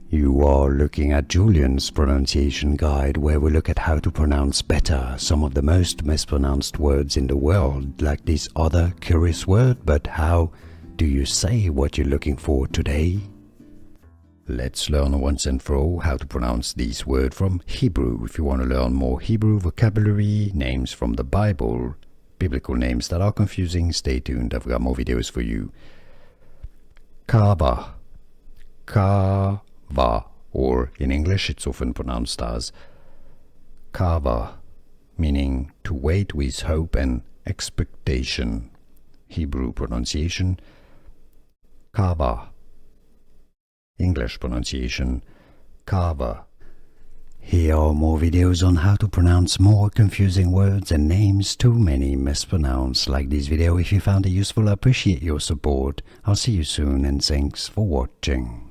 You are looking at Julian's pronunciation guide, where we look at how to pronounce better some of the most mispronounced words in the world, like this other curious word. But how do you say what you're looking for today? Let's learn once and for all how to pronounce this word from Hebrew. If you want to learn more Hebrew vocabulary, names from the Bible, biblical names that are confusing, stay tuned. I've got more videos for you. Qavah. Qavah, or in English it's often pronounced as Qavah, meaning to wait with hope and expectation. Hebrew pronunciation Qavah. English pronunciation Qavah. Here are more videos on how to pronounce more confusing words and names too many mispronounced. Like this video if you found it useful. I appreciate your support. I'll see you soon and thanks for watching.